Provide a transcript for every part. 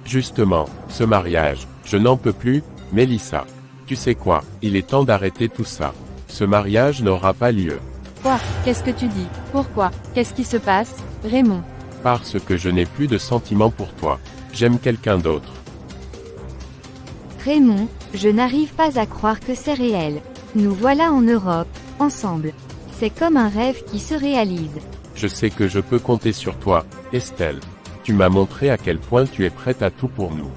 Justement, ce mariage, je n'en peux plus, Mélissa. Tu sais quoi, il est temps d'arrêter tout ça. Ce mariage n'aura pas lieu. Quoi? Qu'est-ce que tu dis? Pourquoi? Qu'est-ce qui se passe, Raymond? Parce que je n'ai plus de sentiments pour toi. J'aime quelqu'un d'autre. Raymond, je n'arrive pas à croire que c'est réel. Nous voilà en Europe, ensemble. C'est comme un rêve qui se réalise. Je sais que je peux compter sur toi, Estelle. Tu m'as montré à quel point tu es prête à tout pour nous.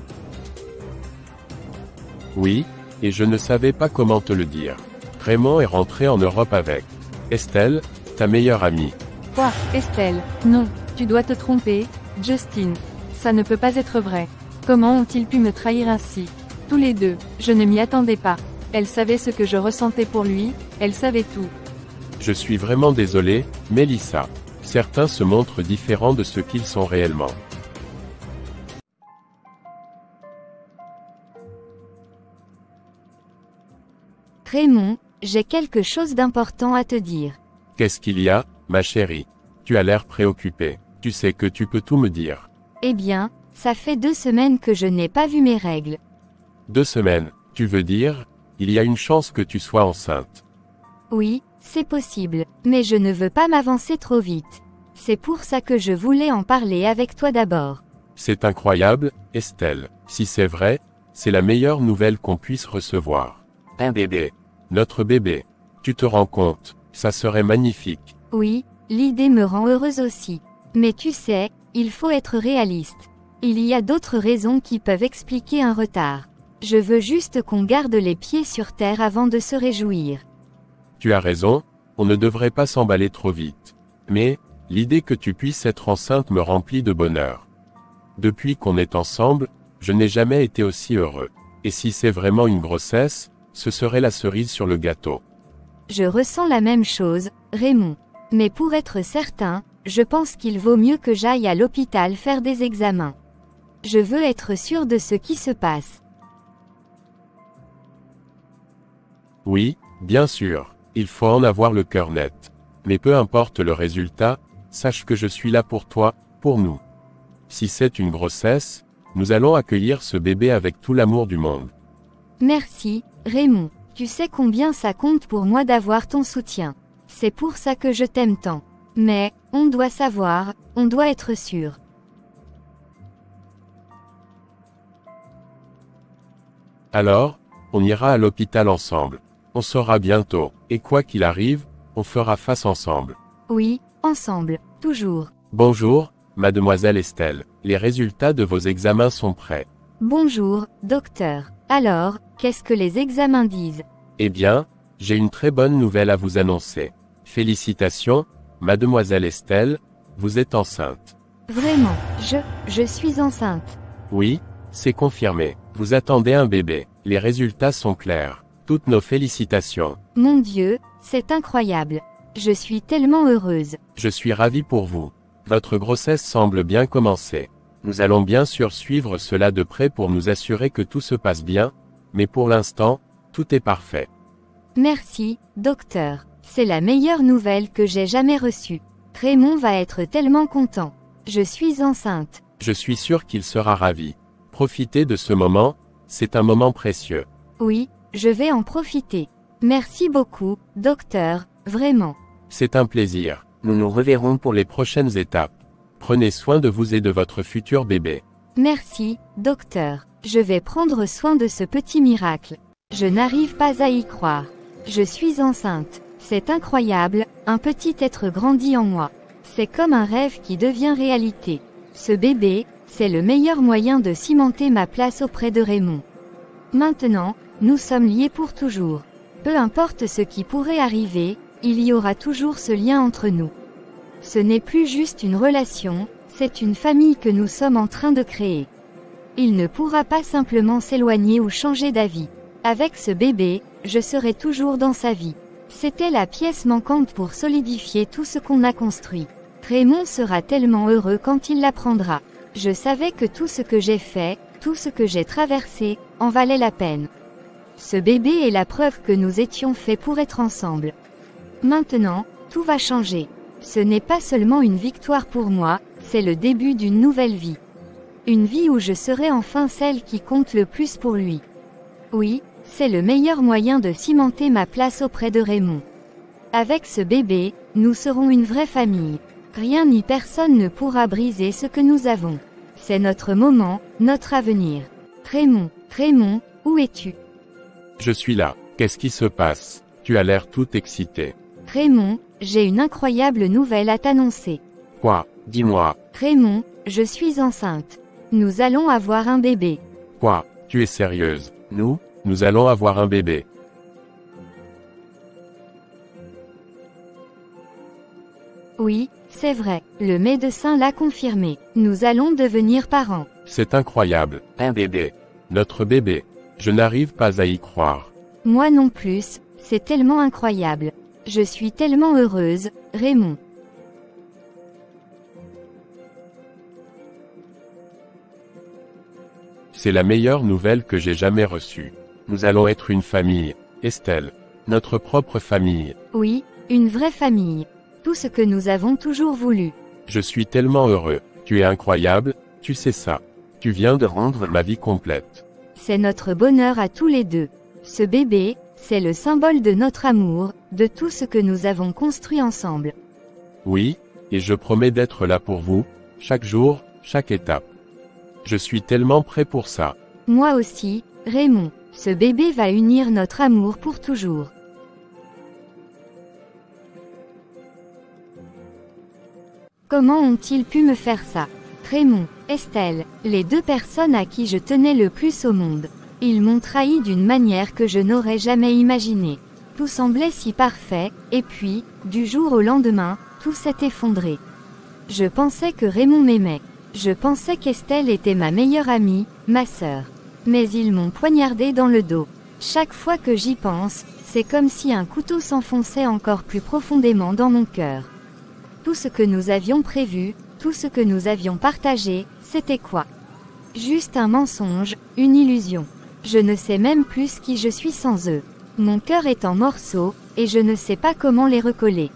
Oui, et je ne savais pas comment te le dire. Raymond est rentré en Europe avec Estelle, ta meilleure amie. Quoi, Estelle? Non, tu dois te tromper, Justin. Ça ne peut pas être vrai. Comment ont-ils pu me trahir ainsi? Tous les deux, je ne m'y attendais pas. Elle savait ce que je ressentais pour lui, elle savait tout. Je suis vraiment désolé, Mélissa. Certains se montrent différents de ce qu'ils sont réellement. Raymond, j'ai quelque chose d'important à te dire. Qu'est-ce qu'il y a, ma chérie? Tu as l'air préoccupée. Tu sais que tu peux tout me dire. Eh bien, ça fait 2 semaines que je n'ai pas vu mes règles. 2 semaines, tu veux dire? Il y a une chance que tu sois enceinte. Oui, c'est possible, mais je ne veux pas m'avancer trop vite. C'est pour ça que je voulais en parler avec toi d'abord. C'est incroyable, Estelle. Si c'est vrai, c'est la meilleure nouvelle qu'on puisse recevoir. Un bébé. Notre bébé. Tu te rends compte, ça serait magnifique. Oui, l'idée me rend heureuse aussi. Mais tu sais, il faut être réaliste. Il y a d'autres raisons qui peuvent expliquer un retard. Je veux juste qu'on garde les pieds sur terre avant de se réjouir. Tu as raison, on ne devrait pas s'emballer trop vite. Mais, l'idée que tu puisses être enceinte me remplit de bonheur. Depuis qu'on est ensemble, je n'ai jamais été aussi heureux. Et si c'est vraiment une grossesse, ce serait la cerise sur le gâteau. Je ressens la même chose, Raymond. Mais pour être certain, je pense qu'il vaut mieux que j'aille à l'hôpital faire des examens. Je veux être sûre de ce qui se passe. Oui, bien sûr, il faut en avoir le cœur net. Mais peu importe le résultat, sache que je suis là pour toi, pour nous. Si c'est une grossesse, nous allons accueillir ce bébé avec tout l'amour du monde. Merci, Raymond. Tu sais combien ça compte pour moi d'avoir ton soutien. C'est pour ça que je t'aime tant. Mais, on doit savoir, on doit être sûr. Alors, on ira à l'hôpital ensemble. On saura bientôt, et quoi qu'il arrive, on fera face ensemble. Oui, ensemble, toujours. Bonjour, mademoiselle Estelle. Les résultats de vos examens sont prêts. Bonjour, docteur. Alors, qu'est-ce que les examens disent? Eh bien, j'ai une très bonne nouvelle à vous annoncer. Félicitations, mademoiselle Estelle, vous êtes enceinte. Vraiment, je suis enceinte. Oui, c'est confirmé. Vous attendez un bébé. Les résultats sont clairs. Toutes nos félicitations. Mon Dieu, c'est incroyable. Je suis tellement heureuse. Je suis ravi pour vous. Votre grossesse semble bien commencer. Nous allons bien sûr suivre cela de près pour nous assurer que tout se passe bien, mais pour l'instant, tout est parfait. Merci, docteur. C'est la meilleure nouvelle que j'ai jamais reçue. Raymond va être tellement content. Je suis enceinte. Je suis sûr qu'il sera ravi. Profitez de ce moment, c'est un moment précieux. Oui, je vais en profiter. Merci beaucoup, docteur, vraiment. C'est un plaisir. Nous nous reverrons pour les prochaines étapes. Prenez soin de vous et de votre futur bébé. Merci, docteur. Je vais prendre soin de ce petit miracle. Je n'arrive pas à y croire. Je suis enceinte. C'est incroyable, un petit être grandit en moi. C'est comme un rêve qui devient réalité. Ce bébé, c'est le meilleur moyen de cimenter ma place auprès de Raymond. Maintenant, nous sommes liés pour toujours. Peu importe ce qui pourrait arriver, il y aura toujours ce lien entre nous. Ce n'est plus juste une relation, c'est une famille que nous sommes en train de créer. Il ne pourra pas simplement s'éloigner ou changer d'avis. Avec ce bébé, je serai toujours dans sa vie. C'était la pièce manquante pour solidifier tout ce qu'on a construit. Raymond sera tellement heureux quand il l'apprendra. Je savais que tout ce que j'ai fait, tout ce que j'ai traversé, en valait la peine. Ce bébé est la preuve que nous étions faits pour être ensemble. Maintenant, tout va changer. Ce n'est pas seulement une victoire pour moi, c'est le début d'une nouvelle vie. Une vie où je serai enfin celle qui compte le plus pour lui. Oui, c'est le meilleur moyen de cimenter ma place auprès de Raymond. Avec ce bébé, nous serons une vraie famille. Rien ni personne ne pourra briser ce que nous avons. C'est notre moment, notre avenir. Raymond, Raymond, où es-tu? Je suis là. Qu'est-ce qui se passe? Tu as l'air tout excité. Raymond, j'ai une incroyable nouvelle à t'annoncer. Quoi? Dis-moi. Raymond, je suis enceinte. Nous allons avoir un bébé. Quoi? Tu es sérieuse? Nous allons avoir un bébé. Oui, c'est vrai, le médecin l'a confirmé. Nous allons devenir parents. C'est incroyable. Un bébé. Notre bébé. Je n'arrive pas à y croire. Moi non plus, c'est tellement incroyable. Je suis tellement heureuse, Raymond. C'est la meilleure nouvelle que j'ai jamais reçue. Nous allons être une famille, Estelle. Notre propre famille. Oui, une vraie famille. Tout ce que nous avons toujours voulu. Je suis tellement heureux. Tu es incroyable, tu sais ça. Tu viens de rendre ma vie complète. C'est notre bonheur à tous les deux. Ce bébé, c'est le symbole de notre amour, de tout ce que nous avons construit ensemble. Oui, et je promets d'être là pour vous, chaque jour, chaque étape. Je suis tellement prêt pour ça. Moi aussi, Raymond. Ce bébé va unir notre amour pour toujours. Comment ont-ils pu me faire ça? Raymond, Estelle, les deux personnes à qui je tenais le plus au monde. Ils m'ont trahi d'une manière que je n'aurais jamais imaginée. Tout semblait si parfait, et puis, du jour au lendemain, tout s'est effondré. Je pensais que Raymond m'aimait. Je pensais qu'Estelle était ma meilleure amie, ma sœur. Mais ils m'ont poignardé dans le dos. Chaque fois que j'y pense, c'est comme si un couteau s'enfonçait encore plus profondément dans mon cœur. Tout ce que nous avions prévu, tout ce que nous avions partagé, c'était quoi? Juste un mensonge, une illusion. Je ne sais même plus qui je suis sans eux. Mon cœur est en morceaux, et je ne sais pas comment les recoller.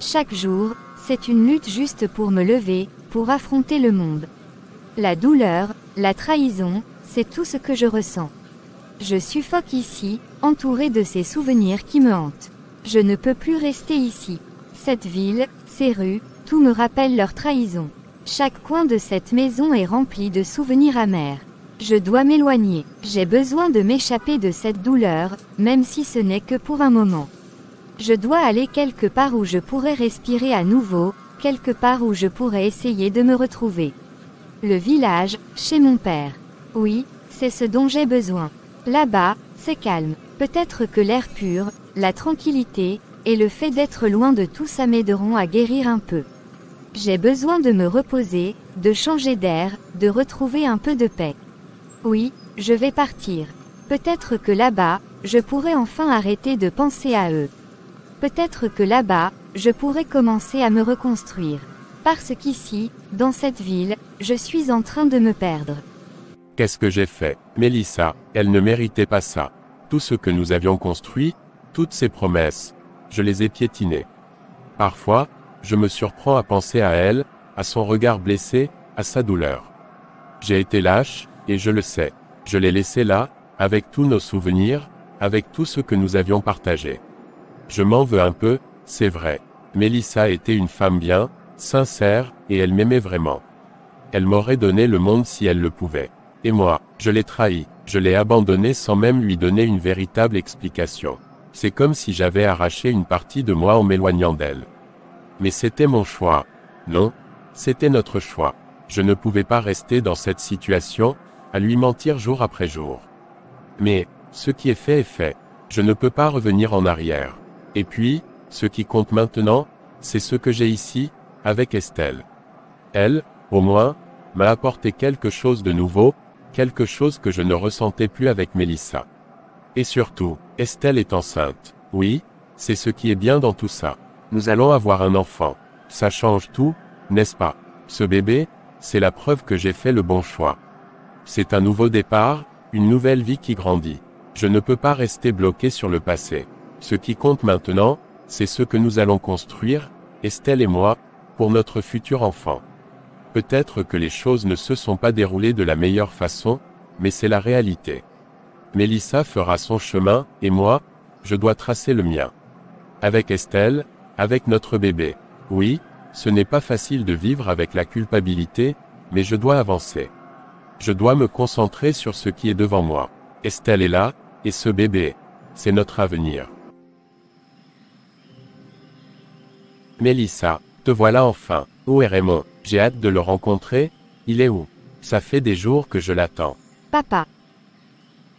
Chaque jour, c'est une lutte juste pour me lever, pour affronter le monde. La douleur, la trahison, c'est tout ce que je ressens. Je suffoque ici, entourée de ces souvenirs qui me hantent. Je ne peux plus rester ici. Cette ville, ces rues, tout me rappelle leur trahison. Chaque coin de cette maison est rempli de souvenirs amers. Je dois m'éloigner. J'ai besoin de m'échapper de cette douleur, même si ce n'est que pour un moment. Je dois aller quelque part où je pourrais respirer à nouveau, quelque part où je pourrais essayer de me retrouver. Le village, chez mon père. Oui, c'est ce dont j'ai besoin. Là-bas, c'est calme. Peut-être que l'air pur, la tranquillité, et le fait d'être loin de tout ça m'aideront à guérir un peu. J'ai besoin de me reposer, de changer d'air, de retrouver un peu de paix. Oui, je vais partir. Peut-être que là-bas, je pourrai enfin arrêter de penser à eux. Peut-être que là-bas, je pourrai commencer à me reconstruire. Parce qu'ici, dans cette ville, je suis en train de me perdre. Qu'est-ce que j'ai fait? Mélissa, elle ne méritait pas ça. Tout ce que nous avions construit, toutes ces promesses, je les ai piétinées. Parfois, je me surprends à penser à elle, à son regard blessé, à sa douleur. J'ai été lâche, et je le sais. Je l'ai laissée là, avec tous nos souvenirs, avec tout ce que nous avions partagé. Je m'en veux un peu, c'est vrai. Mélissa était une femme bien, sincère, et elle m'aimait vraiment. Elle m'aurait donné le monde si elle le pouvait. Et moi, je l'ai trahi, je l'ai abandonnée sans même lui donner une véritable explication. C'est comme si j'avais arraché une partie de moi en m'éloignant d'elle. Mais c'était mon choix. Non, c'était notre choix. Je ne pouvais pas rester dans cette situation, à lui mentir jour après jour. Mais, ce qui est fait est fait. Je ne peux pas revenir en arrière. Et puis, ce qui compte maintenant, c'est ce que j'ai ici, avec Estelle. Elle, au moins, m'a apporté quelque chose de nouveau, quelque chose que je ne ressentais plus avec Mélissa. Et surtout, Estelle est enceinte. Oui, c'est ce qui est bien dans tout ça. Nous allons avoir un enfant. Ça change tout, n'est-ce pas? Ce bébé, c'est la preuve que j'ai fait le bon choix. C'est un nouveau départ, une nouvelle vie qui grandit. Je ne peux pas rester bloqué sur le passé. Ce qui compte maintenant, c'est ce que nous allons construire, Estelle et moi, pour notre futur enfant. Peut-être que les choses ne se sont pas déroulées de la meilleure façon, mais c'est la réalité. Mélissa fera son chemin, et moi, je dois tracer le mien. Avec Estelle, avec notre bébé. Oui, ce n'est pas facile de vivre avec la culpabilité, mais je dois avancer. Je dois me concentrer sur ce qui est devant moi. Estelle est là, et ce bébé, c'est notre avenir. Mélissa, te voilà enfin. Où est Raymond? J'ai hâte de le rencontrer. Il est où? Ça fait des jours que je l'attends. Papa.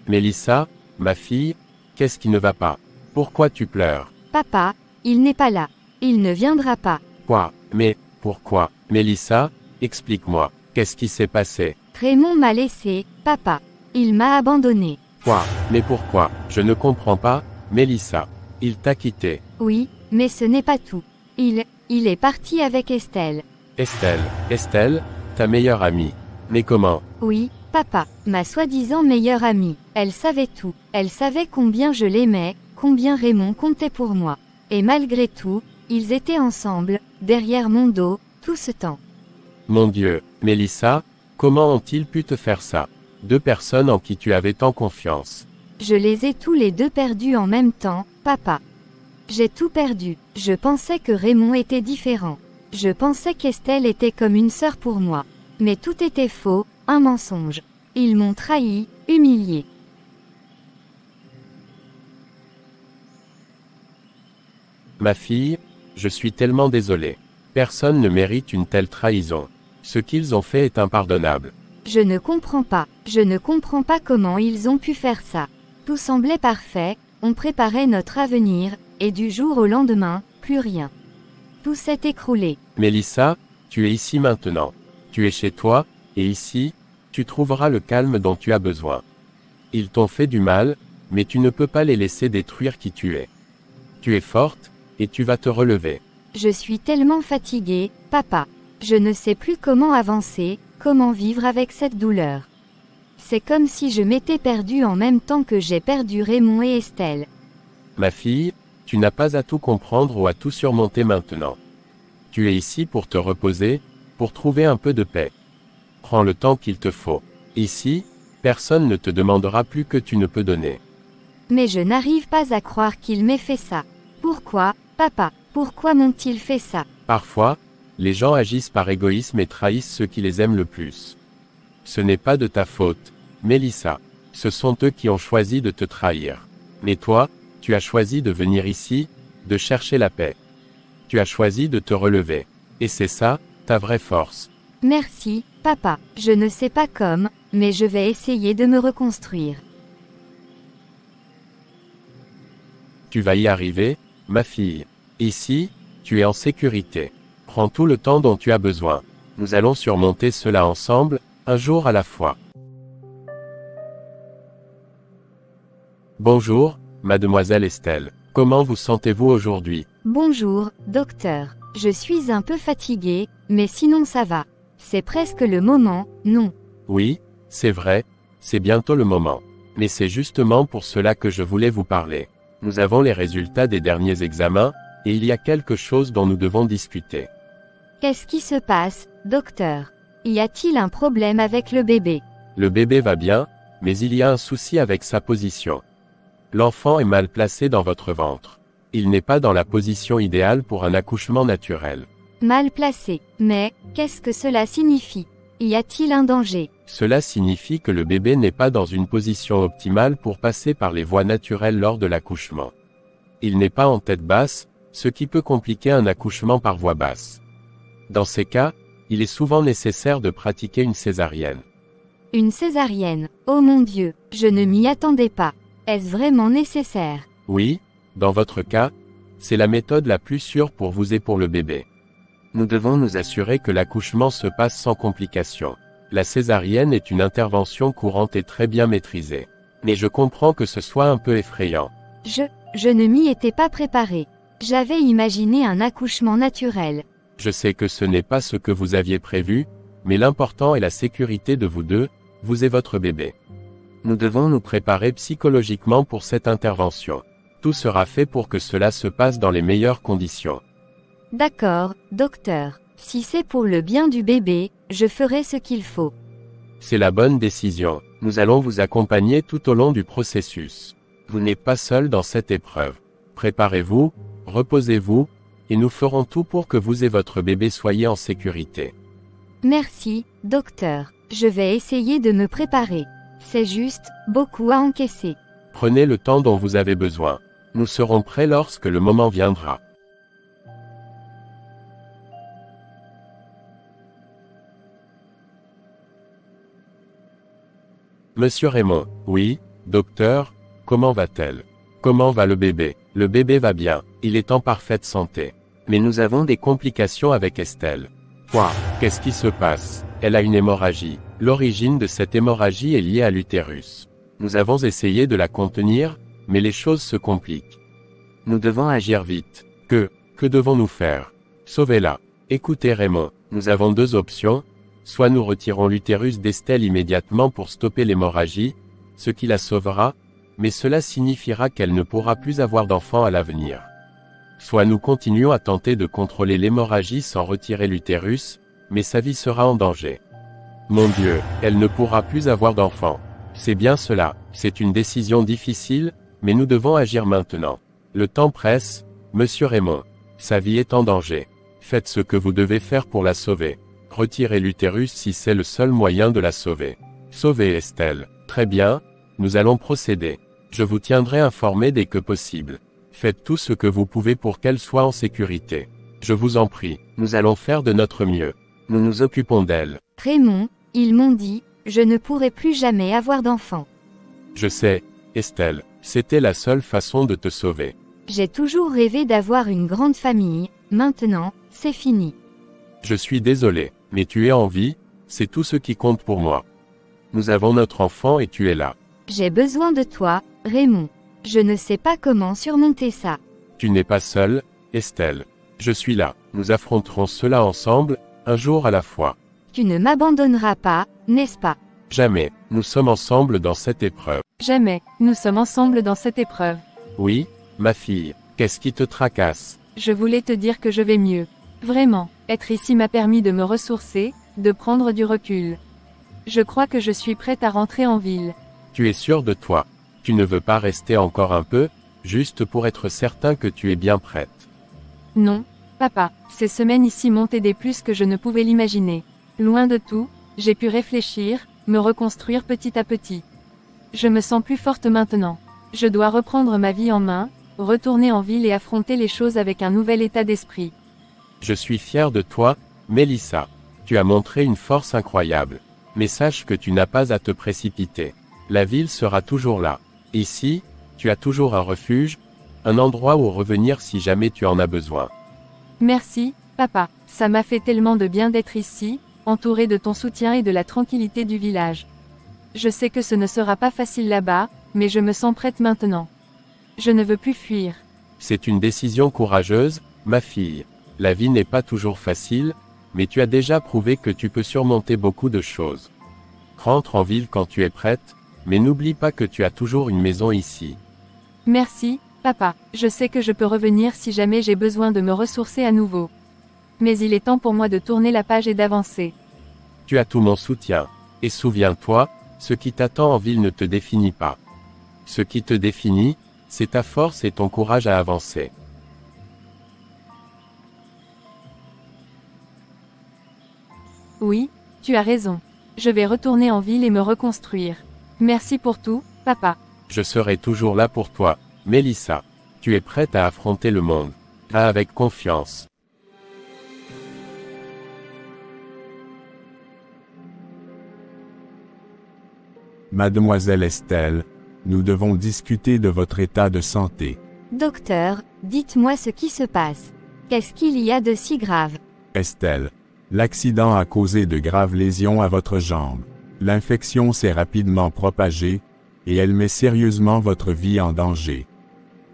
Mélissa, ma fille, qu'est-ce qui ne va pas? Pourquoi tu pleures? Papa, il n'est pas là. Il ne viendra pas. Quoi? Mais, pourquoi? Mélissa, explique-moi. Qu'est-ce qui s'est passé? Raymond m'a laissé, papa. Il m'a abandonné. Quoi? Mais pourquoi? Je ne comprends pas, Mélissa. Il t'a quitté. Oui, mais ce n'est pas tout. Il est parti avec Estelle. Estelle, ta meilleure amie. Mais comment? Oui, papa, ma soi-disant meilleure amie. Elle savait tout. Elle savait combien je l'aimais, combien Raymond comptait pour moi. Et malgré tout, ils étaient ensemble, derrière mon dos, tout ce temps. Mon Dieu, Mélissa, comment ont-ils pu te faire ça? Deux personnes en qui tu avais tant confiance. Je les ai tous les deux perdus en même temps, papa. J'ai tout perdu. Je pensais que Raymond était différent. Je pensais qu'Estelle était comme une sœur pour moi. Mais tout était faux, un mensonge. Ils m'ont trahi, humilié. Ma fille, je suis tellement désolé. Personne ne mérite une telle trahison. Ce qu'ils ont fait est impardonnable. Je ne comprends pas comment ils ont pu faire ça. Tout semblait parfait, on préparait notre avenir, et du jour au lendemain, plus rien. Tout s'est écroulé. Mélissa, tu es ici maintenant. Tu es chez toi, et ici, tu trouveras le calme dont tu as besoin. Ils t'ont fait du mal, mais tu ne peux pas les laisser détruire qui tu es. Tu es forte, et tu vas te relever. Je suis tellement fatiguée, papa. Je ne sais plus comment avancer, comment vivre avec cette douleur. C'est comme si je m'étais perdue en même temps que j'ai perdu Raymond et Estelle. Ma fille, tu n'as pas à tout comprendre ou à tout surmonter maintenant. Tu es ici pour te reposer, pour trouver un peu de paix. Prends le temps qu'il te faut. Ici, personne ne te demandera plus que tu ne peux donner. Mais je n'arrive pas à croire qu'il m'ait fait ça. Pourquoi, papa, pourquoi m'ont-ils fait ça? Parfois, les gens agissent par égoïsme et trahissent ceux qui les aiment le plus. Ce n'est pas de ta faute, Mélissa. Ce sont eux qui ont choisi de te trahir. Mais toi, tu as choisi de venir ici, de chercher la paix. Tu as choisi de te relever. Et c'est ça, ta vraie force. Merci, papa. Je ne sais pas comme, mais je vais essayer de me reconstruire. Tu vas y arriver, ma fille. Ici, tu es en sécurité. Prends tout le temps dont tu as besoin. Nous allons surmonter cela ensemble, un jour à la fois. Bonjour, mademoiselle Estelle. Comment vous sentez-vous aujourd'hui? Bonjour, docteur. Je suis un peu fatiguée, mais sinon ça va. C'est presque le moment, non? Oui, c'est vrai, c'est bientôt le moment. Mais c'est justement pour cela que je voulais vous parler. Nous avons les résultats des derniers examens, et il y a quelque chose dont nous devons discuter. Qu'est-ce qui se passe, docteur? Y a-t-il un problème avec le bébé? Le bébé va bien, mais il y a un souci avec sa position. L'enfant est mal placé dans votre ventre. Il n'est pas dans la position idéale pour un accouchement naturel. Mal placé. Mais, qu'est-ce que cela signifie? Y a-t-il un danger? Cela signifie que le bébé n'est pas dans une position optimale pour passer par les voies naturelles lors de l'accouchement. Il n'est pas en tête basse, ce qui peut compliquer un accouchement par voie basse. Dans ces cas, il est souvent nécessaire de pratiquer une césarienne. Une césarienne. Oh mon Dieu, je ne m'y attendais pas. Est-ce vraiment nécessaire? Oui, dans votre cas, c'est la méthode la plus sûre pour vous et pour le bébé. Nous devons nous assurer que l'accouchement se passe sans complications. La césarienne est une intervention courante et très bien maîtrisée. Mais je comprends que ce soit un peu effrayant. Je ne m'y étais pas préparée. J'avais imaginé un accouchement naturel. Je sais que ce n'est pas ce que vous aviez prévu, mais l'important est la sécurité de vous deux, vous et votre bébé. Nous devons nous préparer psychologiquement pour cette intervention. Tout sera fait pour que cela se passe dans les meilleures conditions. D'accord, docteur. Si c'est pour le bien du bébé, je ferai ce qu'il faut. C'est la bonne décision. Nous allons vous accompagner tout au long du processus. Vous n'êtes pas seul dans cette épreuve. Préparez-vous, reposez-vous, et nous ferons tout pour que vous et votre bébé soyez en sécurité. Merci, docteur. Je vais essayer de me préparer. C'est juste, beaucoup à encaisser. Prenez le temps dont vous avez besoin. Nous serons prêts lorsque le moment viendra. Monsieur Raymond, oui, docteur, comment va-t-elle? Comment va le bébé? Le bébé va bien, il est en parfaite santé. Mais nous avons des complications avec Estelle. Quoi? Qu'est-ce qui se passe? Elle a une hémorragie. L'origine de cette hémorragie est liée à l'utérus. Nous avons essayé de la contenir, mais les choses se compliquent. Nous devons agir vite. Que devons-nous faire? Sauvez-la. Écoutez Raymond, nous avons deux options. Soit nous retirons l'utérus d'Estelle immédiatement pour stopper l'hémorragie, ce qui la sauvera, mais cela signifiera qu'elle ne pourra plus avoir d'enfant à l'avenir. Soit nous continuons à tenter de contrôler l'hémorragie sans retirer l'utérus, mais sa vie sera en danger. Mon Dieu, elle ne pourra plus avoir d'enfant. C'est bien cela, c'est une décision difficile, mais nous devons agir maintenant. Le temps presse, monsieur Raymond. Sa vie est en danger. Faites ce que vous devez faire pour la sauver. Retirez l'utérus si c'est le seul moyen de la sauver. Sauvez Estelle. Très bien, nous allons procéder. Je vous tiendrai informé dès que possible. Faites tout ce que vous pouvez pour qu'elle soit en sécurité. Je vous en prie, nous allons faire de notre mieux. Nous nous occupons d'elle. Raymond, ils m'ont dit, je ne pourrai plus jamais avoir d'enfant. Je sais, Estelle, c'était la seule façon de te sauver. J'ai toujours rêvé d'avoir une grande famille, maintenant, c'est fini. Je suis désolé, mais tu es en vie, c'est tout ce qui compte pour moi. Nous avons notre enfant et tu es là. J'ai besoin de toi, Raymond. Je ne sais pas comment surmonter ça. Tu n'es pas seule, Estelle. Je suis là. Nous affronterons cela ensemble, un jour à la fois. Tu ne m'abandonneras pas, n'est-ce pas? Jamais. Nous sommes ensemble dans cette épreuve. Jamais, nous sommes ensemble dans cette épreuve. Oui, ma fille. Qu'est-ce qui te tracasse? Je voulais te dire que je vais mieux. Vraiment, être ici m'a permis de me ressourcer, de prendre du recul. Je crois que je suis prête à rentrer en ville. Tu es sûre de toi. Tu ne veux pas rester encore un peu, juste pour être certain que tu es bien prête. Non, papa, ces semaines ici m'ont aidé plus que je ne pouvais l'imaginer. Loin de tout, j'ai pu réfléchir, me reconstruire petit à petit. Je me sens plus forte maintenant. Je dois reprendre ma vie en main, retourner en ville et affronter les choses avec un nouvel état d'esprit. Je suis fier de toi, Mélissa. Tu as montré une force incroyable. Mais sache que tu n'as pas à te précipiter. La ville sera toujours là. Ici, tu as toujours un refuge, un endroit où revenir si jamais tu en as besoin. Merci, papa, ça m'a fait tellement de bien d'être ici, entouré de ton soutien et de la tranquillité du village. Je sais que ce ne sera pas facile là-bas, mais je me sens prête maintenant. Je ne veux plus fuir. C'est une décision courageuse, ma fille. La vie n'est pas toujours facile, mais tu as déjà prouvé que tu peux surmonter beaucoup de choses. Rentre en ville quand tu es prête, mais n'oublie pas que tu as toujours une maison ici. Merci, papa, je sais que je peux revenir si jamais j'ai besoin de me ressourcer à nouveau. Mais il est temps pour moi de tourner la page et d'avancer. Tu as tout mon soutien. Et souviens-toi, ce qui t'attend en ville ne te définit pas. Ce qui te définit, c'est ta force et ton courage à avancer. Oui, tu as raison. Je vais retourner en ville et me reconstruire. Merci pour tout, papa. Je serai toujours là pour toi, Mélissa. Tu es prête à affronter le monde. Va avec confiance. Mademoiselle Estelle, nous devons discuter de votre état de santé. Docteur, dites-moi ce qui se passe. Qu'est-ce qu'il y a de si grave? Estelle, l'accident a causé de graves lésions à votre jambe. L'infection s'est rapidement propagée, et elle met sérieusement votre vie en danger.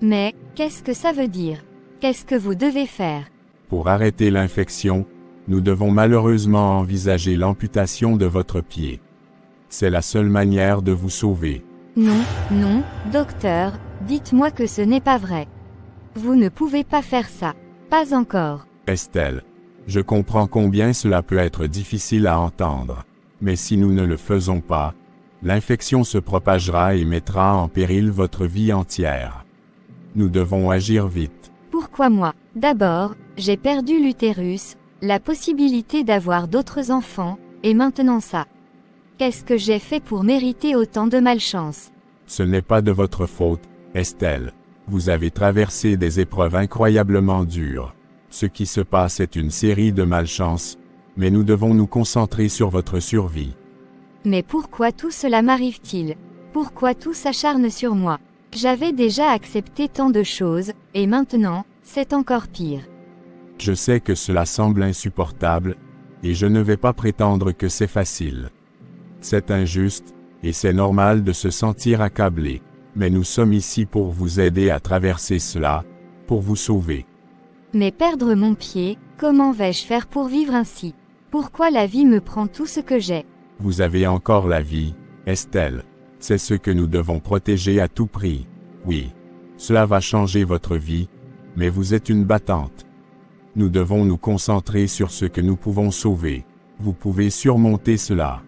Mais, qu'est-ce que ça veut dire? Qu'est-ce que vous devez faire? Pour arrêter l'infection, nous devons malheureusement envisager l'amputation de votre pied. C'est la seule manière de vous sauver. Non, non, docteur, dites-moi que ce n'est pas vrai. Vous ne pouvez pas faire ça. Pas encore. Estelle, Je comprends combien cela peut être difficile à entendre. Mais si nous ne le faisons pas, l'infection se propagera et mettra en péril votre vie entière. Nous devons agir vite. Pourquoi moi? D'abord, j'ai perdu l'utérus, la possibilité d'avoir d'autres enfants, et maintenant ça. Qu'est-ce que j'ai fait pour mériter autant de malchance? Ce n'est pas de votre faute, Estelle. Vous avez traversé des épreuves incroyablement dures. Ce qui se passe est une série de malchances, mais nous devons nous concentrer sur votre survie. Mais pourquoi tout cela m'arrive-t-il? Pourquoi tout s'acharne sur moi? J'avais déjà accepté tant de choses, et maintenant, c'est encore pire. Je sais que cela semble insupportable, et je ne vais pas prétendre que c'est facile. C'est injuste, et c'est normal de se sentir accablé. Mais nous sommes ici pour vous aider à traverser cela, pour vous sauver. Mais perdre mon pied, comment vais-je faire pour vivre ainsi? Pourquoi la vie me prend tout ce que j'ai? Vous avez encore la vie, Estelle. C'est ce que nous devons protéger à tout prix. Oui. Cela va changer votre vie, mais vous êtes une battante. Nous devons nous concentrer sur ce que nous pouvons sauver. Vous pouvez surmonter cela.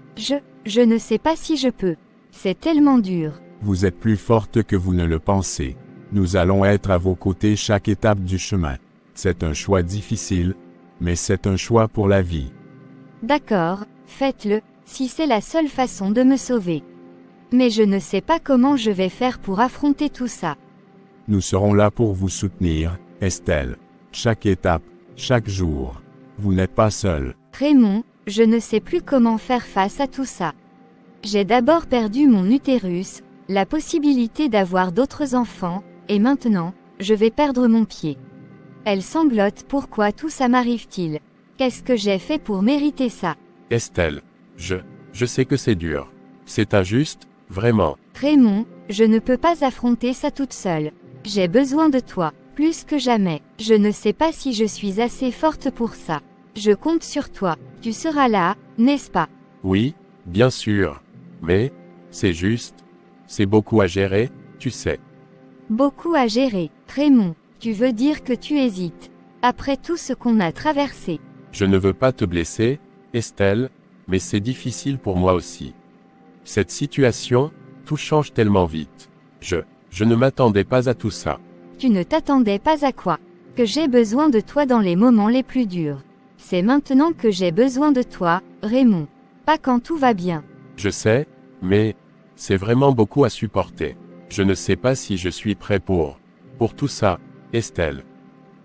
Je ne sais pas si je peux. C'est tellement dur. Vous êtes plus forte que vous ne le pensez. Nous allons être à vos côtés chaque étape du chemin. C'est un choix difficile, mais c'est un choix pour la vie. D'accord, faites-le, si c'est la seule façon de me sauver. Mais je ne sais pas comment je vais faire pour affronter tout ça. Nous serons là pour vous soutenir, Estelle. Chaque étape, chaque jour. Vous n'êtes pas seule. Raymond, je ne sais plus comment faire face à tout ça. J'ai d'abord perdu mon utérus, la possibilité d'avoir d'autres enfants, et maintenant, je vais perdre mon pied. Elle sanglote. Pourquoi tout ça m'arrive-t-il? Qu'est-ce que j'ai fait pour mériter ça? Estelle, je sais que c'est dur. C'est injuste, vraiment. Raymond, je ne peux pas affronter ça toute seule. J'ai besoin de toi, plus que jamais. Je ne sais pas si je suis assez forte pour ça. Je compte sur toi. Tu seras là, n'est-ce pas? Oui, bien sûr. Mais, c'est juste. C'est beaucoup à gérer, tu sais. Beaucoup à gérer. Raymond, tu veux dire que tu hésites. Après tout ce qu'on a traversé. Je ne veux pas te blesser, Estelle, mais c'est difficile pour moi aussi. Cette situation, tout change tellement vite. Je ne m'attendais pas à tout ça. Tu ne t'attendais pas à quoi? Que j'ai besoin de toi dans les moments les plus durs. C'est maintenant que j'ai besoin de toi, Raymond. Pas quand tout va bien. Je sais, mais c'est vraiment beaucoup à supporter. Je ne sais pas si je suis prêt pour tout ça, Estelle.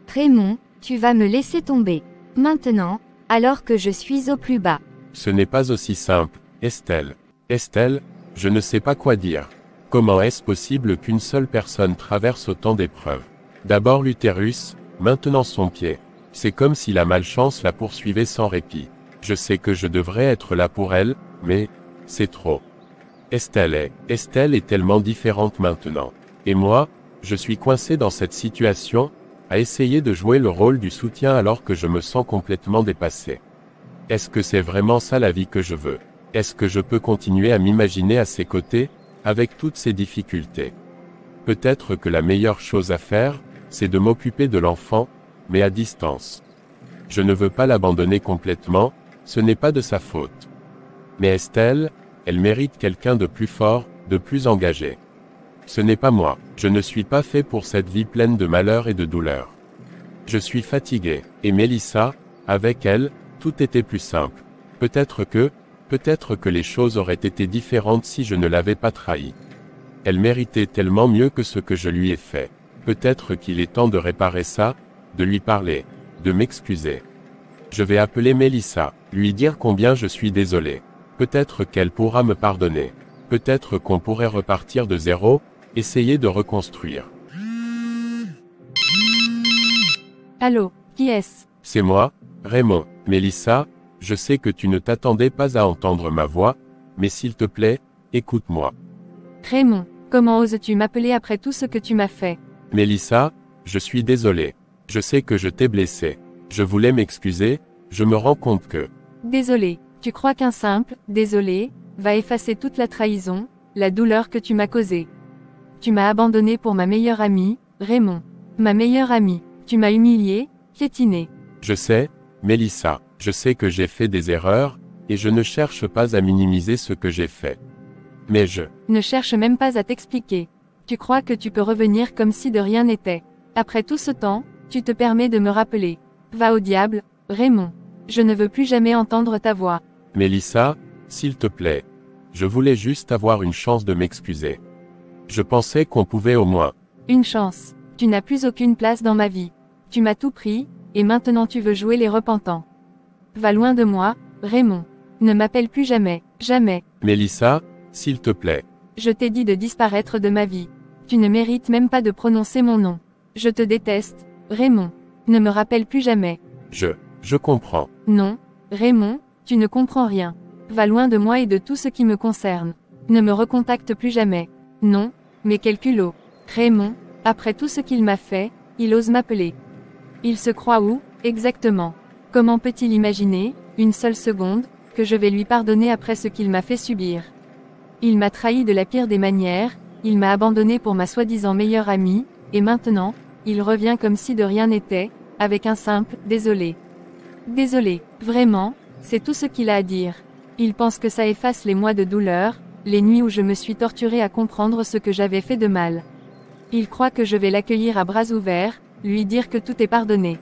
Raymond, tu vas me laisser tomber. Maintenant, alors que je suis au plus bas. Ce n'est pas aussi simple, Estelle. Estelle, je ne sais pas quoi dire. Comment est-ce possible qu'une seule personne traverse autant d'épreuves? D'abord l'utérus, maintenant son pied. C'est comme si la malchance la poursuivait sans répit. Je sais que je devrais être là pour elle, mais c'est trop. Estelle est tellement différente maintenant. Et moi, je suis coincé dans cette situation, à essayer de jouer le rôle du soutien alors que je me sens complètement dépassé. Est-ce que c'est vraiment ça la vie que je veux? Est-ce que je peux continuer à m'imaginer à ses côtés, avec toutes ces difficultés? Peut-être que la meilleure chose à faire, c'est de m'occuper de l'enfant, mais à distance. Je ne veux pas l'abandonner complètement, ce n'est pas de sa faute. Mais Estelle, elle mérite quelqu'un de plus fort, de plus engagé. Ce n'est pas moi, je ne suis pas fait pour cette vie pleine de malheur et de douleur. Je suis fatigué, et Mélissa, avec elle, tout était plus simple. Peut-être que les choses auraient été différentes si je ne l'avais pas trahi. Elle méritait tellement mieux que ce que je lui ai fait. Peut-être qu'il est temps de réparer ça, de lui parler, de m'excuser. Je vais appeler Mélissa, lui dire combien je suis désolé. Peut-être qu'elle pourra me pardonner. Peut-être qu'on pourrait repartir de zéro, essayer de reconstruire. Allô, qui est-ce? C'est moi, Raymond. Mélissa, je sais que tu ne t'attendais pas à entendre ma voix, mais s'il te plaît, écoute-moi. Raymond, comment oses-tu m'appeler après tout ce que tu m'as fait? Mélissa, je suis désolé. Je sais que je t'ai blessé. Je voulais m'excuser, je me rends compte que... Désolé, tu crois qu'un simple « désolé » va effacer toute la trahison, la douleur que tu m'as causée. Tu m'as abandonné pour ma meilleure amie, Raymond. Ma meilleure amie, tu m'as humilié, piétiné. Je sais, Mélissa, je sais que j'ai fait des erreurs, et je ne cherche pas à minimiser ce que j'ai fait. Mais je Ne cherche même pas à t'expliquer. Tu crois que tu peux revenir comme si de rien n'était. Après tout ce temps, tu te permets de me rappeler. Va au diable, Raymond. Je ne veux plus jamais entendre ta voix. Mélissa, s'il te plaît. Je voulais juste avoir une chance de m'excuser. Je pensais qu'on pouvait au moins. Une chance. Tu n'as plus aucune place dans ma vie. Tu m'as tout pris, et maintenant tu veux jouer les repentants. Va loin de moi, Raymond. Ne m'appelle plus jamais, jamais. Mélissa, s'il te plaît. Je t'ai dit de disparaître de ma vie. Tu ne mérites même pas de prononcer mon nom. Je te déteste, Raymond. Ne me rappelle plus jamais. Je comprends. Non, Raymond, tu ne comprends rien. Va loin de moi et de tout ce qui me concerne. Ne me recontacte plus jamais. Non, mais quel culot. Raymond, après tout ce qu'il m'a fait, il ose m'appeler. Il se croit où, exactement? Comment peut-il imaginer, une seule seconde, que je vais lui pardonner après ce qu'il m'a fait subir? Il m'a trahi de la pire des manières, il m'a abandonné pour ma soi-disant meilleure amie, et maintenant, il revient comme si de rien n'était, avec un simple « désolé ». Désolé, vraiment, c'est tout ce qu'il a à dire. Il pense que ça efface les mois de douleur, les nuits où je me suis torturée à comprendre ce que j'avais fait de mal. Il croit que je vais l'accueillir à bras ouverts, lui dire que tout est pardonné.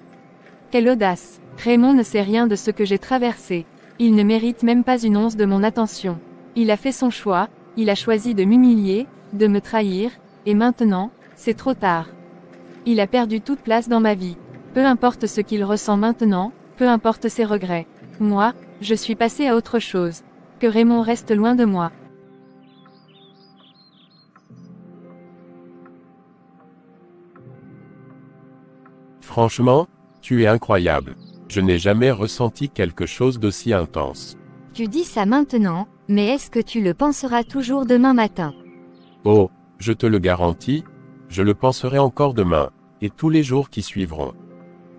Quelle audace! Raymond ne sait rien de ce que j'ai traversé. Il ne mérite même pas une once de mon attention. Il a fait son choix, il a choisi de m'humilier, de me trahir, et maintenant, c'est trop tard. Il a perdu toute place dans ma vie. Peu importe ce qu'il ressent maintenant, peu importe ses regrets. Moi, je suis passée à autre chose. Que Raymond reste loin de moi. Franchement, tu es incroyable. Je n'ai jamais ressenti quelque chose d'aussi intense. Tu dis ça maintenant, mais est-ce que tu le penseras toujours demain matin? Oh, je te le garantis, je le penserai encore demain, et tous les jours qui suivront.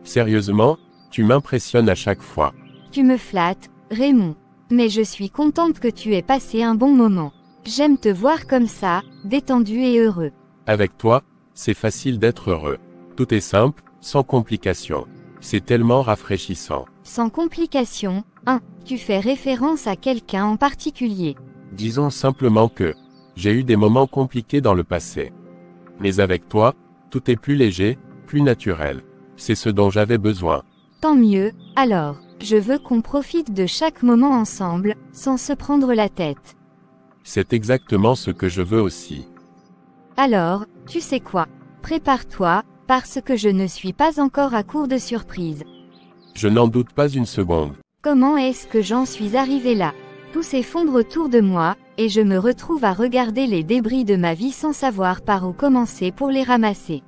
Sérieusement, tu m'impressionnes à chaque fois. Tu me flattes, Raymond. Mais je suis contente que tu aies passé un bon moment. J'aime te voir comme ça, détendu et heureux. Avec toi, c'est facile d'être heureux. Tout est simple, sans complications. C'est tellement rafraîchissant. Sans complications, tu fais référence à quelqu'un en particulier. Disons simplement que j'ai eu des moments compliqués dans le passé. Mais avec toi, tout est plus léger, plus naturel. C'est ce dont j'avais besoin. Tant mieux, alors, je veux qu'on profite de chaque moment ensemble, sans se prendre la tête. C'est exactement ce que je veux aussi. Alors, tu sais quoi? Prépare-toi, parce que je ne suis pas encore à court de surprises. Je n'en doute pas une seconde. Comment est-ce que j'en suis arrivé là? Tout s'effondre autour de moi, et je me retrouve à regarder les débris de ma vie sans savoir par où commencer pour les ramasser.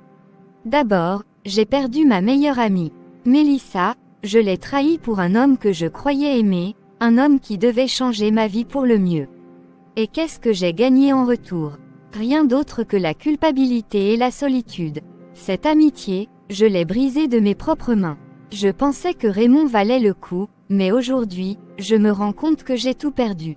D'abord, j'ai perdu ma meilleure amie. Mélissa, je l'ai trahie pour un homme que je croyais aimer, un homme qui devait changer ma vie pour le mieux. Et qu'est-ce que j'ai gagné en retour? Rien d'autre que la culpabilité et la solitude. Cette amitié, je l'ai brisée de mes propres mains. Je pensais que Raymond valait le coup, mais aujourd'hui, je me rends compte que j'ai tout perdu.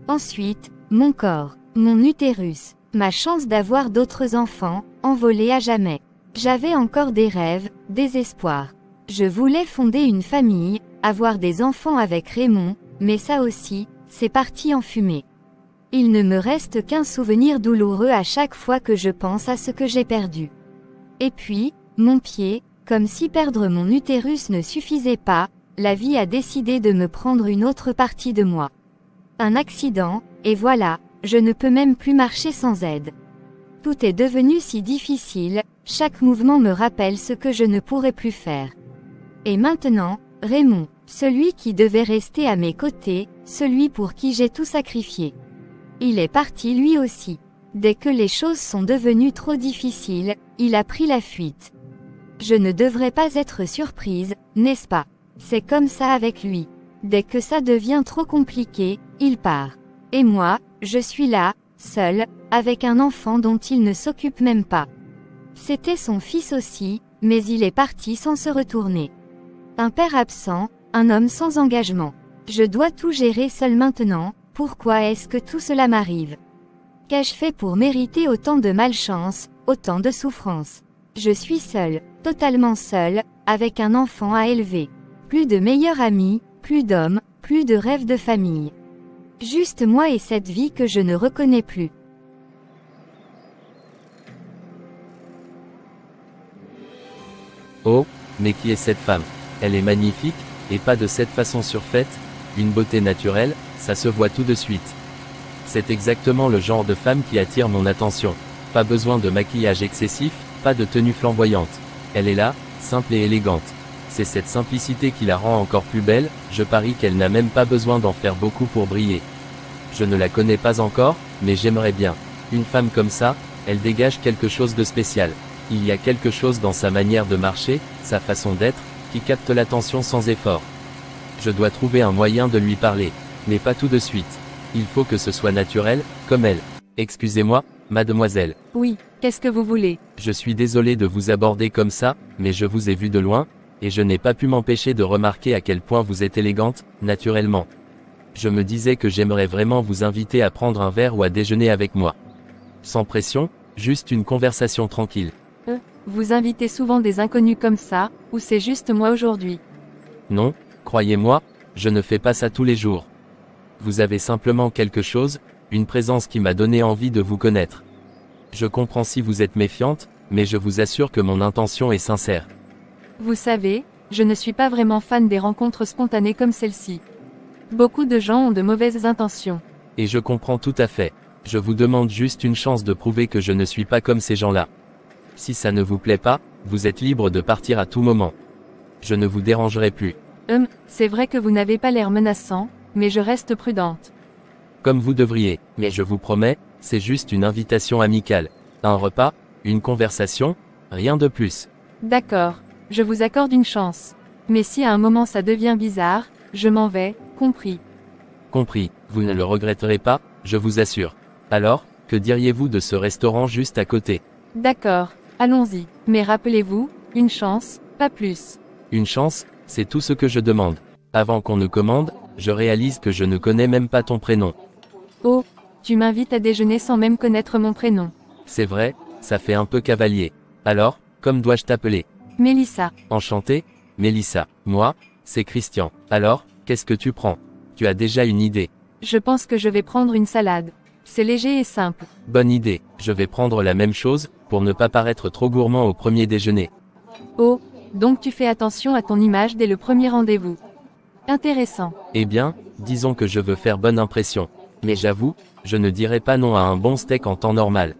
Ensuite, mon corps, mon utérus, ma chance d'avoir d'autres enfants, envolés à jamais. J'avais encore des rêves, des espoirs. Je voulais fonder une famille, avoir des enfants avec Raymond, mais ça aussi, c'est parti en fumée. Il ne me reste qu'un souvenir douloureux à chaque fois que je pense à ce que j'ai perdu. Et puis, mon pied, comme si perdre mon utérus ne suffisait pas, la vie a décidé de me prendre une autre partie de moi. Un accident, et voilà, je ne peux même plus marcher sans aide. Tout est devenu si difficile, chaque mouvement me rappelle ce que je ne pourrais plus faire. Et maintenant, Raymond, celui qui devait rester à mes côtés, celui pour qui j'ai tout sacrifié. Il est parti lui aussi. Dès que les choses sont devenues trop difficiles, il a pris la fuite. Je ne devrais pas être surprise, n'est-ce pas? C'est comme ça avec lui. Dès que ça devient trop compliqué, il part. Et moi, je suis là, seule, avec un enfant dont il ne s'occupe même pas. C'était son fils aussi, mais il est parti sans se retourner. Un père absent, un homme sans engagement. Je dois tout gérer seul maintenant, pourquoi est-ce que tout cela m'arrive? Qu'ai-je fait pour mériter autant de malchance, autant de souffrance? Je suis seule, totalement seule, avec un enfant à élever. Plus de meilleurs amis, plus d'hommes, plus de rêves de famille. Juste moi et cette vie que je ne reconnais plus. Oh, mais qui est cette femme? Elle est magnifique, et pas de cette façon surfaite, une beauté naturelle, ça se voit tout de suite. C'est exactement le genre de femme qui attire mon attention. Pas besoin de maquillage excessif, pas de tenue flamboyante. Elle est là, simple et élégante. C'est cette simplicité qui la rend encore plus belle, je parie qu'elle n'a même pas besoin d'en faire beaucoup pour briller. Je ne la connais pas encore, mais j'aimerais bien. Une femme comme ça, elle dégage quelque chose de spécial. Il y a quelque chose dans sa manière de marcher, sa façon d'être, qui capte l'attention sans effort. Je dois trouver un moyen de lui parler, mais pas tout de suite. Il faut que ce soit naturel, comme elle. Excusez-moi, mademoiselle. Oui, qu'est-ce que vous voulez? Je suis désolé de vous aborder comme ça, mais je vous ai vu de loin, et je n'ai pas pu m'empêcher de remarquer à quel point vous êtes élégante, naturellement. Je me disais que j'aimerais vraiment vous inviter à prendre un verre ou à déjeuner avec moi. Sans pression, juste une conversation tranquille. Vous invitez souvent des inconnus comme ça, ou c'est juste moi aujourd'hui? Non, croyez-moi, je ne fais pas ça tous les jours. Vous avez simplement quelque chose, une présence qui m'a donné envie de vous connaître. Je comprends si vous êtes méfiante, mais je vous assure que mon intention est sincère. Vous savez, je ne suis pas vraiment fan des rencontres spontanées comme celle-ci. Beaucoup de gens ont de mauvaises intentions. Et je comprends tout à fait. Je vous demande juste une chance de prouver que je ne suis pas comme ces gens-là. Si ça ne vous plaît pas, vous êtes libre de partir à tout moment. Je ne vous dérangerai plus. C'est vrai que vous n'avez pas l'air menaçant, mais je reste prudente. Comme vous devriez, mais je vous promets, c'est juste une invitation amicale. Un repas, une conversation, rien de plus. D'accord, je vous accorde une chance. Mais si à un moment ça devient bizarre, je m'en vais, compris. Compris, vous ne le regretterez pas, je vous assure. Alors, que diriez-vous de ce restaurant juste à côté? D'accord, allons-y. Mais rappelez-vous, une chance, pas plus. Une chance, c'est tout ce que je demande. Avant qu'on ne commande, je réalise que je ne connais même pas ton prénom. Oh, tu m'invites à déjeuner sans même connaître mon prénom. C'est vrai, ça fait un peu cavalier. Alors, comme dois-je t'appeler? Mélissa. Enchanté, Mélissa. Moi, c'est Christian. Alors, qu'est-ce que tu prends? Tu as déjà une idée? Je pense que je vais prendre une salade. C'est léger et simple. Bonne idée, je vais prendre la même chose, pour ne pas paraître trop gourmand au premier déjeuner. Oh, donc tu fais attention à ton image dès le premier rendez-vous. Intéressant. Eh bien, disons que je veux faire bonne impression. Mais j'avoue, je ne dirais pas non à un bon steak en temps normal.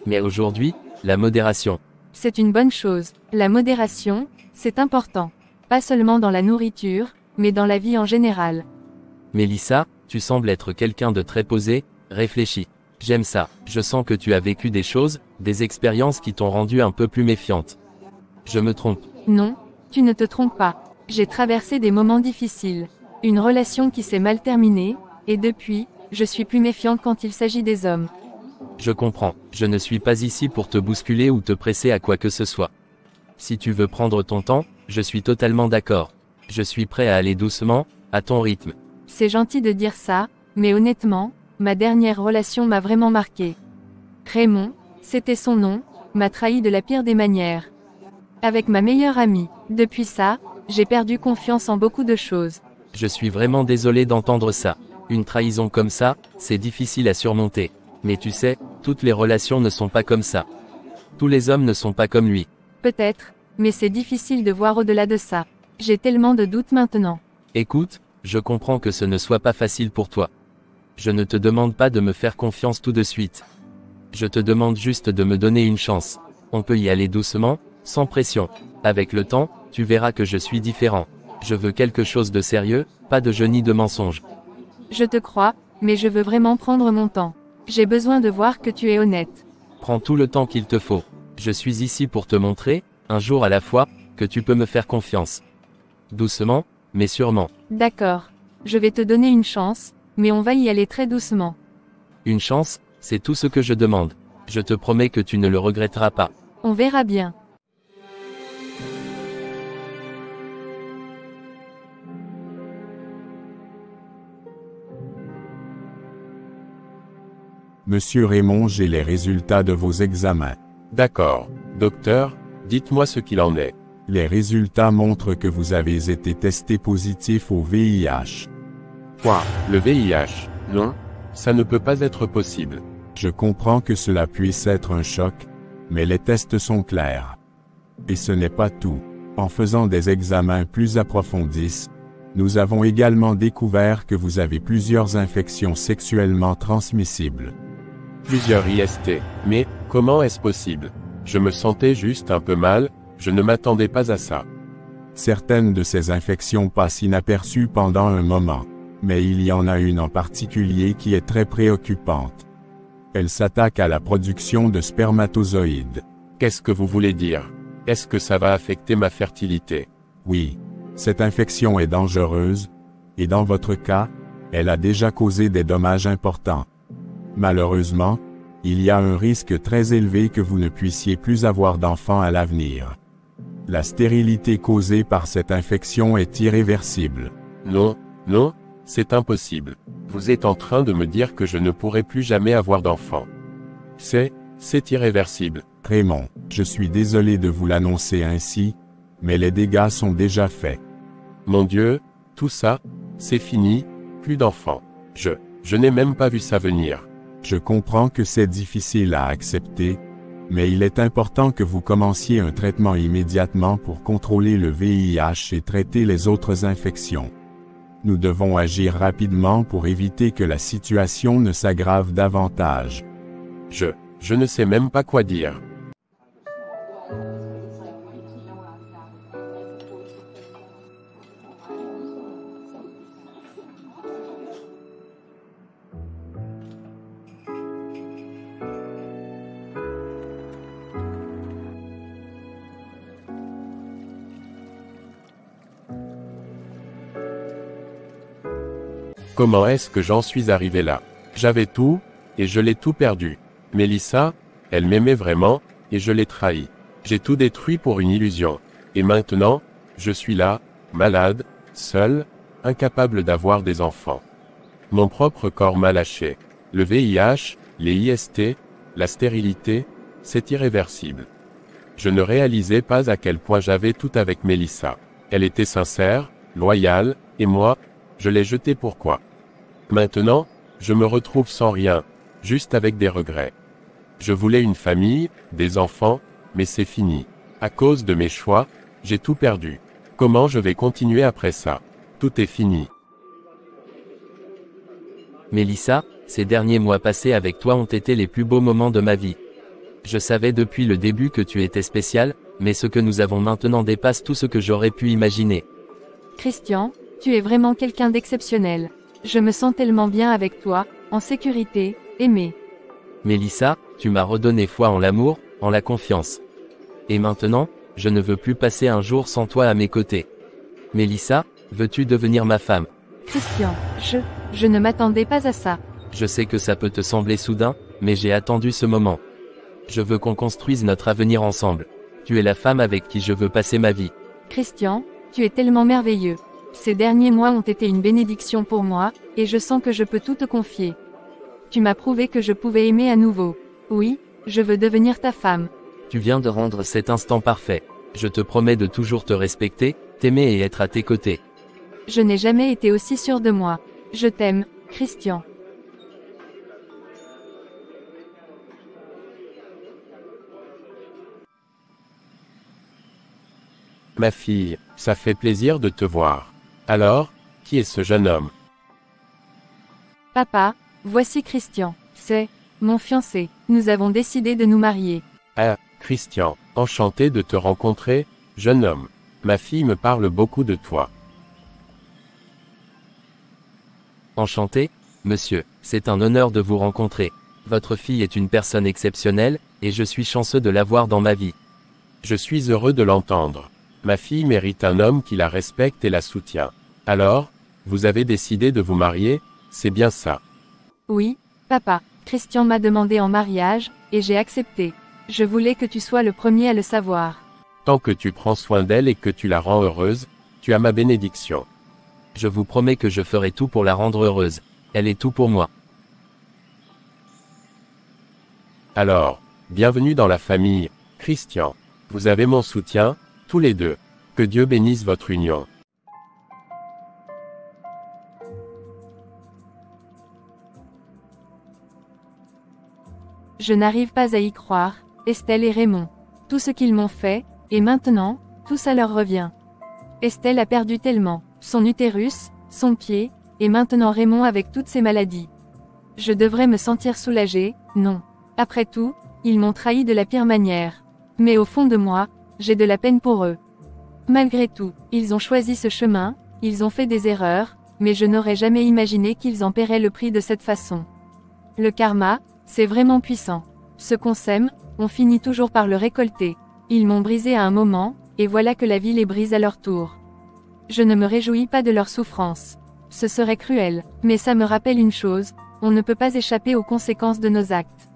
Mais aujourd'hui, la modération. C'est une bonne chose. La modération, c'est important. Pas seulement dans la nourriture, mais dans la vie en général. Mélissa, tu sembles être quelqu'un de très posé, réfléchi. J'aime ça. Je sens que tu as vécu des choses, des expériences qui t'ont rendu un peu plus méfiante. Je me trompe. Non, tu ne te trompes pas. J'ai traversé des moments difficiles. Une relation qui s'est mal terminée, et depuis, je suis plus méfiante quand il s'agit des hommes. Je comprends. Je ne suis pas ici pour te bousculer ou te presser à quoi que ce soit. Si tu veux prendre ton temps, je suis totalement d'accord. Je suis prêt à aller doucement, à ton rythme. C'est gentil de dire ça, mais honnêtement, ma dernière relation m'a vraiment marqué. Raymond, c'était son nom, m'a trahi de la pire des manières. Avec ma meilleure amie. Depuis ça, j'ai perdu confiance en beaucoup de choses. Je suis vraiment désolé d'entendre ça. Une trahison comme ça, c'est difficile à surmonter. Mais tu sais, toutes les relations ne sont pas comme ça. Tous les hommes ne sont pas comme lui. Peut-être, mais c'est difficile de voir au-delà de ça. J'ai tellement de doutes maintenant. Écoute, je comprends que ce ne soit pas facile pour toi. Je ne te demande pas de me faire confiance tout de suite. Je te demande juste de me donner une chance. On peut y aller doucement, sans pression. Avec le temps, tu verras que je suis différent. Je veux quelque chose de sérieux, pas de jeu ni de mensonge. Je te crois, mais je veux vraiment prendre mon temps. J'ai besoin de voir que tu es honnête. Prends tout le temps qu'il te faut. Je suis ici pour te montrer, un jour à la fois, que tu peux me faire confiance. Doucement, mais sûrement. D'accord. Je vais te donner une chance, mais on va y aller très doucement. Une chance, c'est tout ce que je demande. Je te promets que tu ne le regretteras pas. On verra bien. Monsieur Raymond, j'ai les résultats de vos examens. D'accord. Docteur, dites-moi ce qu'il en est. Les résultats montrent que vous avez été testé positif au VIH. Quoi? Le VIH? Non, ça ne peut pas être possible. Je comprends que cela puisse être un choc, mais les tests sont clairs. Et ce n'est pas tout. En faisant des examens plus approfondis, nous avons également découvert que vous avez plusieurs infections sexuellement transmissibles. Plusieurs IST. Mais, comment est-ce possible? Je me sentais juste un peu mal, je ne m'attendais pas à ça. Certaines de ces infections passent inaperçues pendant un moment, mais il y en a une en particulier qui est très préoccupante. Elle s'attaque à la production de spermatozoïdes. Qu'est-ce que vous voulez dire? Est-ce que ça va affecter ma fertilité? Oui, cette infection est dangereuse, et dans votre cas, elle a déjà causé des dommages importants. Malheureusement, il y a un risque très élevé que vous ne puissiez plus avoir d'enfants à l'avenir. La stérilité causée par cette infection est irréversible. Non, non, c'est impossible. Vous êtes en train de me dire que je ne pourrai plus jamais avoir d'enfants. C'est irréversible. Raymond, je suis désolé de vous l'annoncer ainsi, mais les dégâts sont déjà faits. Mon Dieu, tout ça, c'est fini, plus d'enfants. Je n'ai même pas vu ça venir. Je comprends que c'est difficile à accepter, mais il est important que vous commenciez un traitement immédiatement pour contrôler le VIH et traiter les autres infections. Nous devons agir rapidement pour éviter que la situation ne s'aggrave davantage. Je ne sais même pas quoi dire. Comment est-ce que j'en suis arrivé là? J'avais tout, et je l'ai tout perdu. Mélissa, elle m'aimait vraiment, et je l'ai trahi. J'ai tout détruit pour une illusion. Et maintenant, je suis là, malade, seul, incapable d'avoir des enfants. Mon propre corps m'a lâché. Le VIH, les IST, la stérilité, c'est irréversible. Je ne réalisais pas à quel point j'avais tout avec Mélissa. Elle était sincère, loyale, et moi, je l'ai jetée pourquoi? Maintenant, je me retrouve sans rien, juste avec des regrets. Je voulais une famille, des enfants, mais c'est fini. À cause de mes choix, j'ai tout perdu. Comment je vais continuer après ça? Tout est fini. Mélissa, ces derniers mois passés avec toi ont été les plus beaux moments de ma vie. Je savais depuis le début que tu étais spécial, mais ce que nous avons maintenant dépasse tout ce que j'aurais pu imaginer. Christian, tu es vraiment quelqu'un d'exceptionnel. Je me sens tellement bien avec toi, en sécurité, aimé. Mélissa, tu m'as redonné foi en l'amour, en la confiance. Et maintenant, je ne veux plus passer un jour sans toi à mes côtés. Mélissa, veux-tu devenir ma femme? Christian, je ne m'attendais pas à ça. Je sais que ça peut te sembler soudain, mais j'ai attendu ce moment. Je veux qu'on construise notre avenir ensemble. Tu es la femme avec qui je veux passer ma vie. Christian, tu es tellement merveilleux. Ces derniers mois ont été une bénédiction pour moi, et je sens que je peux tout te confier. Tu m'as prouvé que je pouvais aimer à nouveau. Oui, je veux devenir ta femme. Tu viens de rendre cet instant parfait. Je te promets de toujours te respecter, t'aimer et être à tes côtés. Je n'ai jamais été aussi sûre de moi. Je t'aime, Christian. Ma fille, ça fait plaisir de te voir. Alors, qui est ce jeune homme? Papa, voici Christian. C'est mon fiancé. Nous avons décidé de nous marier. Ah, Christian, enchanté de te rencontrer, jeune homme. Ma fille me parle beaucoup de toi. Enchanté, monsieur, c'est un honneur de vous rencontrer. Votre fille est une personne exceptionnelle, et je suis chanceux de l'avoir dans ma vie. Je suis heureux de l'entendre. Ma fille mérite un homme qui la respecte et la soutient. Alors, vous avez décidé de vous marier, c'est bien ça? Oui, papa. Christian m'a demandé en mariage, et j'ai accepté. Je voulais que tu sois le premier à le savoir. Tant que tu prends soin d'elle et que tu la rends heureuse, tu as ma bénédiction. Je vous promets que je ferai tout pour la rendre heureuse. Elle est tout pour moi. Alors, bienvenue dans la famille, Christian. Vous avez mon soutien, tous les deux. Que Dieu bénisse votre union. Je n'arrive pas à y croire, Estelle et Raymond. Tout ce qu'ils m'ont fait, et maintenant, tout ça leur revient. Estelle a perdu tellement, son utérus, son pied, et maintenant Raymond avec toutes ses maladies. Je devrais me sentir soulagée, non. Après tout, ils m'ont trahi de la pire manière. Mais au fond de moi, j'ai de la peine pour eux. Malgré tout, ils ont choisi ce chemin, ils ont fait des erreurs, mais je n'aurais jamais imaginé qu'ils en paieraient le prix de cette façon. Le karma, c'est vraiment puissant. Ce qu'on sème, on finit toujours par le récolter. Ils m'ont brisé à un moment, et voilà que la vie les brise à leur tour. Je ne me réjouis pas de leur souffrance. Ce serait cruel, mais ça me rappelle une chose, on ne peut pas échapper aux conséquences de nos actes.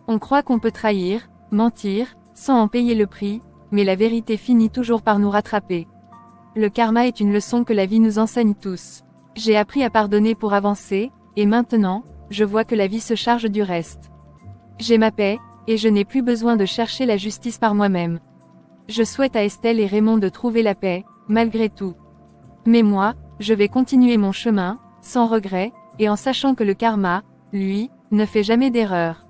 On croit qu'on peut trahir, mentir, sans en payer le prix, mais la vérité finit toujours par nous rattraper. Le karma est une leçon que la vie nous enseigne tous. J'ai appris à pardonner pour avancer, et maintenant, je vois que la vie se charge du reste. J'ai ma paix, et je n'ai plus besoin de chercher la justice par moi-même. Je souhaite à Estelle et Raymond de trouver la paix, malgré tout. Mais moi, je vais continuer mon chemin, sans regret, et en sachant que le karma, lui, ne fait jamais d'erreur.